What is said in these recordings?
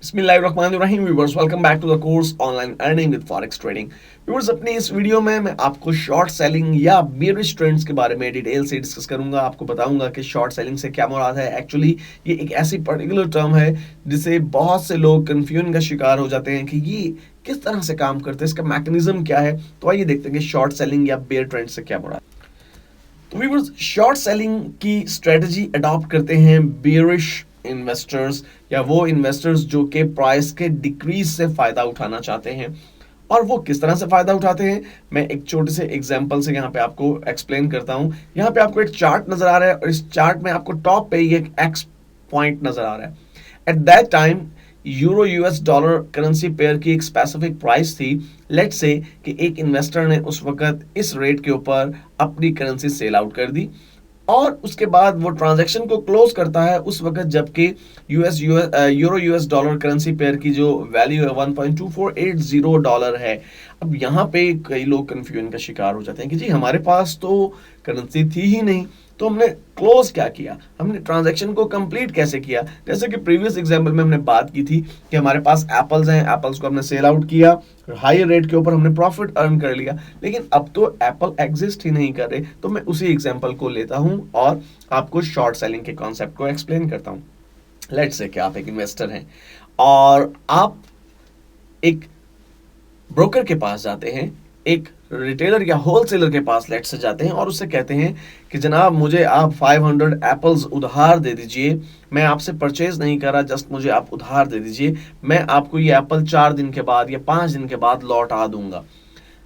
बिस्मिल्लाहिर्रहमानिर्रहीम viewers, welcome back to the course online earning with forex trading. Viewers, अपनी इस video में मैं आपको शॉर्ट सेलिंग या बियरिश ट्रेंड्स के बारे में डिटेल से डिस्कस करूंगा। आपको बताऊंगा कि शॉर्ट सेलिंग से क्या मुराद है। एक्चुअली ये एक ऐसी पर्टिकुलर टर्म है जिसे बहुत से लोग कंफ्यूजन का शिकार हो जाते हैं कि ये किस तरह से काम करते हैं, इसका मैकेनिज्म क्या है। तो आइए देखते हैं कि शॉर्ट सेलिंग या बेयर ट्रेंड से क्या मुराद। तो व्यूअर्स, शॉर्ट सेलिंग की स्ट्रेटजी अडॉप्ट करते हैं बियरिश इन्वेस्टर्स या वो इन्वेस्टर्स जो कि प्राइस के डिक्रीज से फायदा उठाना चाहते हैं। और वो किस तरह से फायदा उठाते हैं, मैं एक छोटे से एग्जांपल से यहाँ पे आपको एक्सप्लेन करता हूँ। यहाँ पे आपको एक चार्ट नजर आ रहा है और इस चार्ट में आपको टॉप पे ही एक एक्स पॉइंट नजर आ रहा है। At that time euro US dollar currency pair की एक स्पेसिफिक प्राइस थी। लेट्स से कि एक इन्वेस्टर ने उस वक्त इस रेट के ऊपर अपनी करेंसी सेल आउट कर दी और उसके बाद वो ट्रांजैक्शन को क्लोज करता है उस वक्त जबकि euro US dollar currency pair की जो वैल्यू है $1.2480 है। अब यहाँ पे कई लोग कंफ्यूजन का शिकार हो जाते हैं कि जी हमारे पास तो करेंसी थी ही नहीं, तो हमने क्लोज क्या किया, हमने ट्रांजैक्शन को कंप्लीट कैसे किया। जैसे कि प्रीवियस एग्जांपल में हमने बात की थी कि हमारे पास एप्पल्स हैं, एप्पल्स को हमने सेल आउट किया, हाई रेट के ऊपर हमने प्रॉफिट अर्न कर लिया। लेकिन अब तो एप्पल एग्जिस्ट ही नहीं कर रहे, तो मैं उसी एग्जांपल को लेता हूं और आपको शॉर्ट सेलिंग के कॉन्सेप्ट को एक्सप्लेन करता हूं। लेट्स से कि आप एक इन्वेस्टर हैं और आप एक ब्रोकर के पास जाते हैं, एक रिटेलर या होलसेलर के पास लेट से जाते हैं और उससे कहते हैं कि जनाब मुझे आप 500 एप्पल्स उधार दे दीजिए, मैं आपसे परचेज नहीं कर रहा, जस्ट मुझे आप उधार दे दीजिए, मैं आपको ये एप्पल 4 दिन के बाद या 5 दिन के बाद लौटा दूंगा।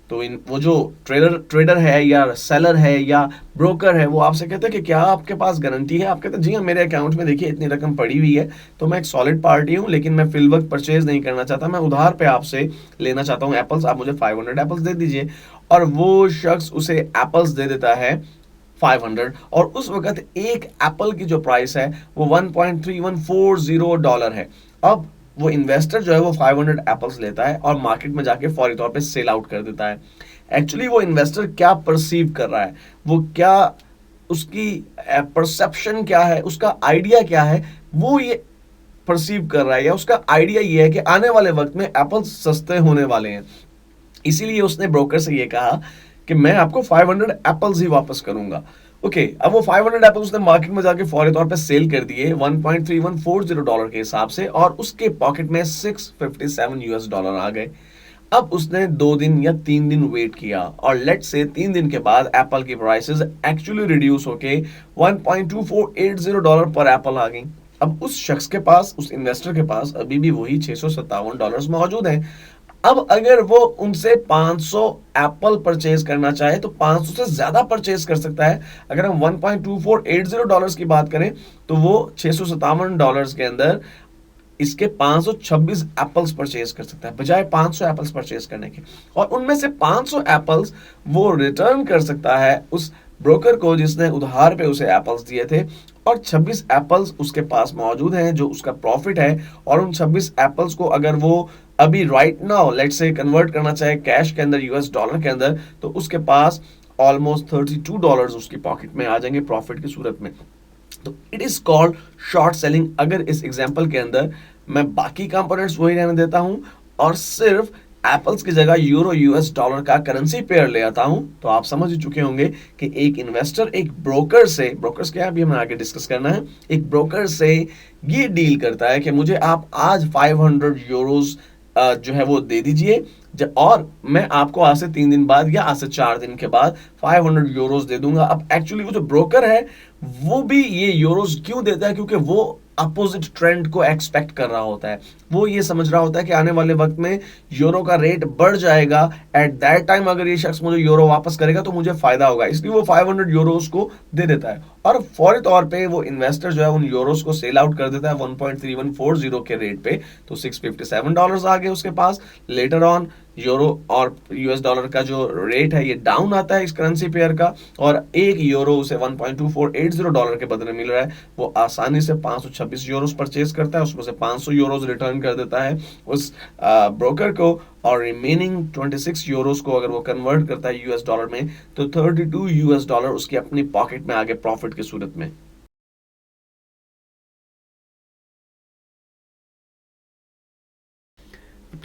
तो इन वो जो ट्रेडर ट्रेडर है या सेलर है या ब्रोकर है वो आपसे कहते हैं कि क्या आपके पास गारंटी है। आप कहते हैं जी हाँ, मेरे अकाउंट में देखिए इतनी रकम पड़ी हुई है, तो मैं एक सॉलिड पार्टी हूँ, लेकिन मैं फिल वक्त परचेज नहीं करना चाहता, मैं उधार पे आपसे लेना चाहता हूँ एप्पल्स, आप मुझे 500 एप्पल्स दे दीजिए। और वो शख्स उसे एप्पल्स दे देता है 500 और उस वक्त एक एप्पल की जो प्राइस है वो $1.3140 है। अब वो इन्वेस्टर जो है वो 500 एप्पल्स लेता है और मार्केट में जाके फौरी तौर पे सेल आउट कर देता है। एक्चुअली वो इन्वेस्टर क्या परसीव कर रहा है, वो क्या, उसकी परसेप्शन क्या है, उसका आइडिया क्या है, वो ये परसीव कर रहा है या उसका आइडिया ये है कि आने वाले वक्त में एप्पल्स सस्ते होने वाले हैं। इसीलिए उसने ब्रोकर से ये कहा कि मैं आपको 500 एप्पल्स ही वापस करूंगा। ओके, अब वो 500 एप्पल्स उसने मार्केट में जाके फौरी तौर पे सेल कर दिए $1.3140 के हिसाब से और उसके पॉकेट में $657 आ गए। अब उसने 2 दिन या 3 दिन वेट किया और लेट से 3 दिन के बाद एप्पल की प्राइसेस एक्चुअली रिड्यूस होके $1.2480 पर एप्पल आ गई। अब उस शख्स के पास, उस इन्वेस्टर के पास अभी भी वही $657 मौजूद हैं। अब अगर वो उनसे 500 एप्पल परचेज करना चाहे तो 500 से ज्यादा परचेज कर सकता है। अगर हम $1.2480 की बात करें तो वो $657 के अंदर इसके 526 एप्पल्स परचेज कर सकता है बजाय 500 एप्पल्स परचेज करने के। और उनमें से 500 एप्पल्स वो रिटर्न कर सकता है उस ब्रोकर को जिसने उधार पे उसे एप्पल्स दिए थे, और 26 एप्पल्स उसके पास मौजूद हैं जो उसका प्रॉफिट है। और उन 26 एप्पल्स को अगर वो अभी राइट नाउ लेट से कन्वर्ट करना चाहे कैश के अंदर, यूएस डॉलर के अंदर, तो उसके पास ऑलमोस्ट $32 उसकी पॉकेट में आ जाएंगे प्रॉफिट की सूरत में। तो it is called short selling. अगर इस एग्जांपल के अंदर मैं बाकी कंपोनेंट्स वही रहने देता हूं और सिर्फ एप्पल्स की जगह यूरो यूएस डॉलर का करेंसी पेयर ले आता हूं, तो आप समझ ही चुके होंगे कि एक इन्वेस्टर एक ब्रोकर से, ब्रोकर्स क्या है अभी हमें आगे डिस्कस करना है, एक ब्रोकर से ये डील करता है कि मुझे आप आज 500 यूरोज जो है वो दे दीजिए और मैं आपको आज से 3 दिन बाद या आज से 4 दिन के बाद 500 यूरोज दे दूंगा। अब एक्चुअली वो जो ब्रोकर है वो भी ये यूरोज क्यों देता है, क्योंकि वो अपोजिट ट्रेंड को एक्सपेक्ट कर रहा होता है। वो ये समझ रहा होता है कि आने वाले वक्त में यूरो का रेट बढ़ जाएगा, एट दैट टाइम अगर ये शख्स मुझे यूरो वापस करेगा तो मुझे फायदा होगा, इसलिए वो 500 यूरोज को दे देता है और फौरी तौर पे वो इन्वेस्टर जो है उन यूरोज को सेल आउट कर देता है 1.3140 के रेट पे। तो $657 आ गए उसके पास। लेटर ऑन यूरो और यूएस डॉलर का जो रेट है ये डाउन आता है इस करेंसी पेयर का, और एक यूरो उसे $1.2480 के बदले मिल रहा है। वो आसानी से 526 यूरोस परचेज करता है, उसमें से 500 यूरोस रिटर्न कर देता है उस ब्रोकर को, और रिमेनिंग 26 यूरोस को अगर वो कन्वर्ट करता है यूएस डॉलर में तो $32 उसकी अपनी पॉकेट में आगे प्रॉफिट की सूरत में।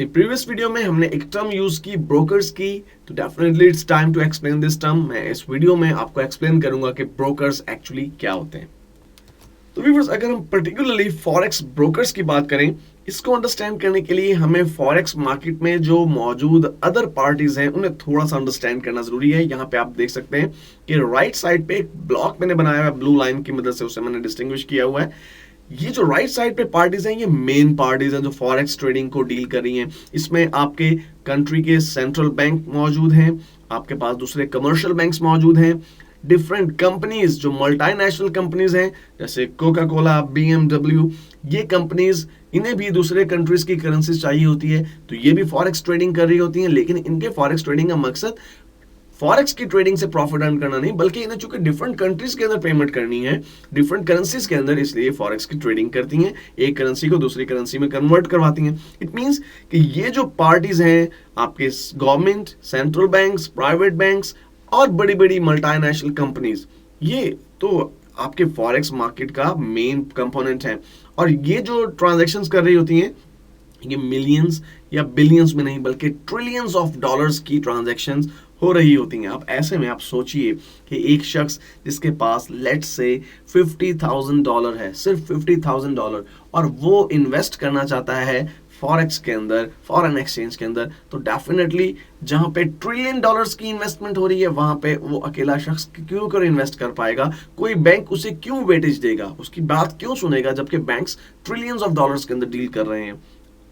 अपनी प्रीवियस वीडियो में हमने एक टर्म यूज की ब्रोकर्स की, तो definitely it's time to explain this term. मैं इस वीडियो में आपको एक्सप्लेन करूंगा कि ब्रोकर्स एक्चुअली क्या होते हैं। तो व्यूअर्स, अगर हम पर्टिकुलरली फॉरेक्स ब्रोकर्स की बात करें, इसको अंडरस्टैंड करने के लिए हमें फॉरेक्स मार्केट में जो मौजूद अदर पार्टीज हैं उन्हें थोड़ा सा अंडरस्टैंड करना जरूरी है। यहाँ पे आप देख सकते हैं कि राइट साइड पे एक ब्लॉक मैंने बनाया हुआ है, ब्लू लाइन की मदद से उसे मैंने डिस्टिंग्विश किया हुआ है। ये जो राइट साइड पे पार्टीज हैं, ये मेन पार्टीज हैं जो फॉरेक्स ट्रेडिंग को डील कर रही हैं। इसमें आपके कंट्री के सेंट्रल बैंक मौजूद हैं, आपके पास दूसरे कमर्शियल बैंक्स मौजूद हैं, डिफरेंट कंपनीज जो मल्टीनेशनल कंपनीज हैं जैसे कोका कोला, BMW, ये कंपनीज, इन्हें भी दूसरे कंट्रीज की करेंसी चाहिए होती है, तो ये भी फॉरेक्स ट्रेडिंग कर रही होती हैं। लेकिन इनके फॉरेक्स ट्रेडिंग का मकसद फॉरेक्स की ट्रेडिंग से प्रॉफिट अर्न करना नहीं, बल्कि इन्हें चूंकि डिफरेंट कंट्रीज के अंदर पेमेंट करनी है, डिफरेंट करेंसीज के अंदर, इसलिए फॉरेक्स की ट्रेडिंग करती हैं, एक करेंसी को दूसरी करेंसी में कन्वर्ट करवाती हैं। इट मींस कि ये जो पार्टीज हैं, आपके government, central banks, private banks और बड़ी बड़ी मल्टीनेशनल कंपनीज, ये तो आपके फॉरेक्स मार्केट का मेन कंपोनेंट है। और ये जो ट्रांजैक्शंस कर रही होती हैं, ये मिलियंस या बिलियंस में नहीं बल्कि ट्रिलियंस ऑफ डॉलर्स की ट्रांजैक्शंस हो रही होती हैं। आप ऐसे में आप सोचिए कि एक शख्स जिसके पास लेट्स से $50,000 है, सिर्फ $50,000, और वो इन्वेस्ट करना चाहता है फॉरेक्स के अंदर, फॉरेन एक्सचेंज के अंदर, तो डेफिनेटली जहां पे ट्रिलियन डॉलर्स की इन्वेस्टमेंट हो रही है, वहां पे वो अकेला शख्स क्यों कर इन्वेस्ट कर पाएगा? कोई बैंक उसे क्यों वेटेज देगा, उसकी बात क्यों सुनेगा, जबकि बैंक्स ट्रिलियंस ऑफ डॉलर्स के अंदर डील कर रहे हैं।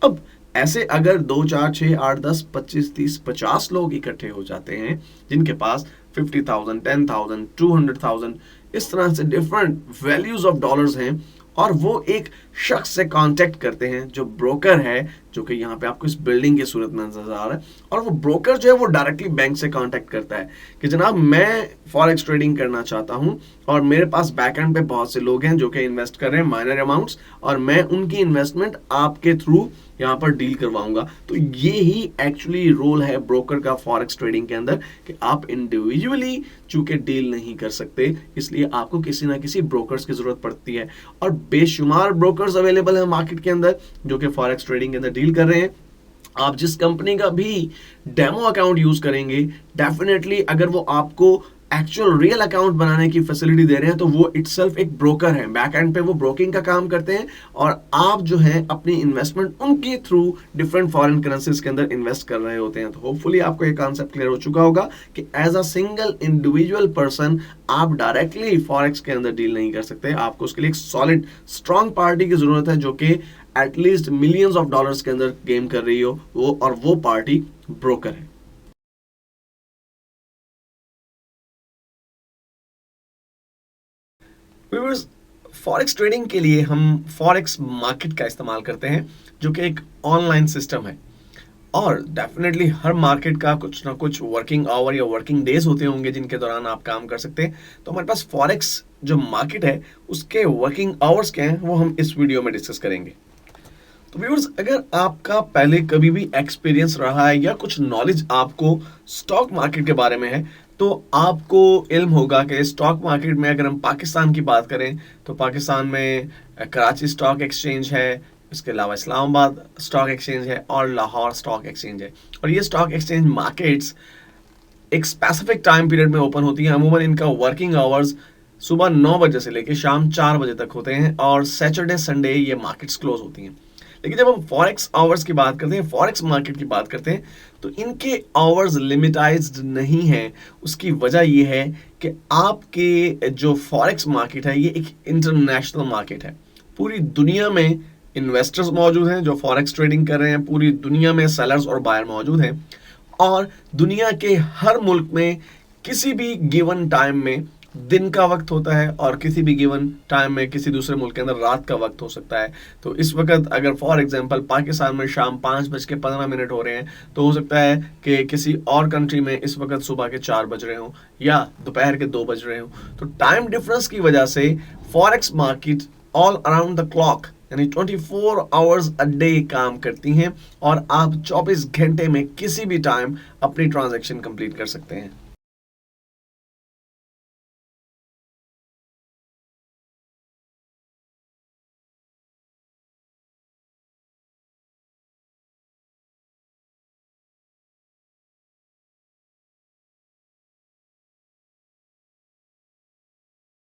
अब ऐसे अगर 2, 4, 6, 8, 10, 25, 30, 50 लोग इकट्ठे हो जाते हैं जिनके पास 50,000, 10,000, 200,000, इस तरह से डिफरेंट वैल्यूज ऑफ डॉलर्स हैं, और वो एक शख्स से कांटेक्ट करते हैं जो ब्रोकर है, जो कि यहाँ पे आपको इस बिल्डिंग की सूरत में नजर आ रहा है, और वो ब्रोकर जो है वो डायरेक्टली बैंक से कांटेक्ट करता है कि जनाब मैं फॉरेक्स ट्रेडिंग करना चाहता हूं और मेरे पास बैकएंड पे बहुत से लोग हैं जो कि इन्वेस्ट कर रहे हैं माइनर अमाउंट्स, और मैं उनकी इन्वेस्टमेंट आपके थ्रू यहाँ पर डील करवाऊंगा। तो ये ही एक्चुअली रोल है ब्रोकर का फॉरेक्स ट्रेडिंग के अंदर, कि आप इंडिविजुअली चूंकि डील नहीं कर सकते, इसलिए आपको किसी ना किसी ब्रोकर्स की जरूरत पड़ती है। और बेशुमार ब्रोकर्स अवेलेबल है मार्केट के अंदर जो कि फॉरेक्स ट्रेडिंग के अंदर डील कर रहे हैं। आप जिस कंपनी का भी डेमो अकाउंट यूज करेंगे, डेफिनेटली अगर वो आपको एक्चुअल रियल अकाउंट बनाने की फैसिलिटी दे रहे हैं, तो वो इटसेल्फ एक ब्रोकर है। बैक एंड पे वो ब्रोकिंग का काम करते हैं, और आप जो है अपनी इन्वेस्टमेंट उनके थ्रू डिफरेंट फॉरेन करेंसीज के अंदर इन्वेस्ट कर रहे होते हैं। तो होपफुली आपको ये कॉन्सेप्ट क्लियर हो चुका होगा कि as a single individual person आप डायरेक्टली फॉरेक्स के अंदर डील नहीं कर सकते। आपको उसके लिए एक सॉलिड स्ट्रॉन्ग पार्टी की जरूरत है जो कि एटलीस्ट मिलियंस ऑफ डॉलर्स के अंदर गेम कर रही हो, वो पार्टी ब्रोकर है। व्यूअर्स, फॉरेक्स ट्रेडिंग के लिए हम फॉरेक्स मार्केट का इस्तेमाल करते हैं जो कि एक ऑनलाइन सिस्टम है, और डेफिनेटली हर मार्केट का कुछ ना कुछ वर्किंग आवर या वर्किंग डेज होते होंगे जिनके दौरान आप काम कर सकते हैं। तो हमारे पास फॉरेक्स जो मार्केट है उसके वर्किंग आवर्स क्या हैं वो हम इस वीडियो में डिस्कस करेंगे। तो व्यूअर्स, अगर आपका पहले कभी भी एक्सपीरियंस रहा है या कुछ नॉलेज आपको स्टॉक मार्केट के बारे में है, तो आपको इल्म होगा कि स्टॉक मार्केट में अगर हम पाकिस्तान की बात करें तो पाकिस्तान में कराची स्टॉक एक्सचेंज है, इसके अलावा इस्लामाबाद स्टॉक एक्सचेंज है और लाहौर स्टॉक एक्सचेंज है। और ये स्टॉक एक्सचेंज मार्केट्स एक स्पेसिफिक टाइम पीरियड में ओपन होती हैं। अमूमन इनका वर्किंग आवर्स सुबह 9 बजे से लेकर शाम 4 बजे तक होते हैं, और सैटरडे संडे ये मार्केट्स क्लोज होती हैं। लेकिन जब हम फॉरेक्स आवर्स की बात करते हैं, फॉरेक्स मार्केट की बात करते हैं, तो इनके आवर्स लिमिटाइज्ड नहीं है। उसकी वजह यह है कि आपके जो फॉरेक्स मार्केट है ये एक इंटरनेशनल मार्केट है। पूरी दुनिया में इन्वेस्टर्स मौजूद हैं जो फॉरेक्स ट्रेडिंग कर रहे हैं, पूरी दुनिया में सेलर्स और बायर मौजूद हैं, और दुनिया के हर मुल्क में किसी भी गिवन टाइम में दिन का वक्त होता है, और किसी भी गिवन टाइम में किसी दूसरे मुल्क के अंदर रात का वक्त हो सकता है। तो इस वक्त अगर फॉर एग्जांपल पाकिस्तान में शाम 5:15 हो रहे हैं, तो हो सकता है कि किसी और कंट्री में इस वक्त सुबह के 4 बज रहे हों या दोपहर के 2 बज रहे हों। तो टाइम डिफरेंस की वजह से forex market all around the clock यानी 24 आवर्स अ डे काम करती हैं, और आप 24 घंटे में किसी भी टाइम अपनी ट्रांजैक्शन कंप्लीट कर सकते हैं।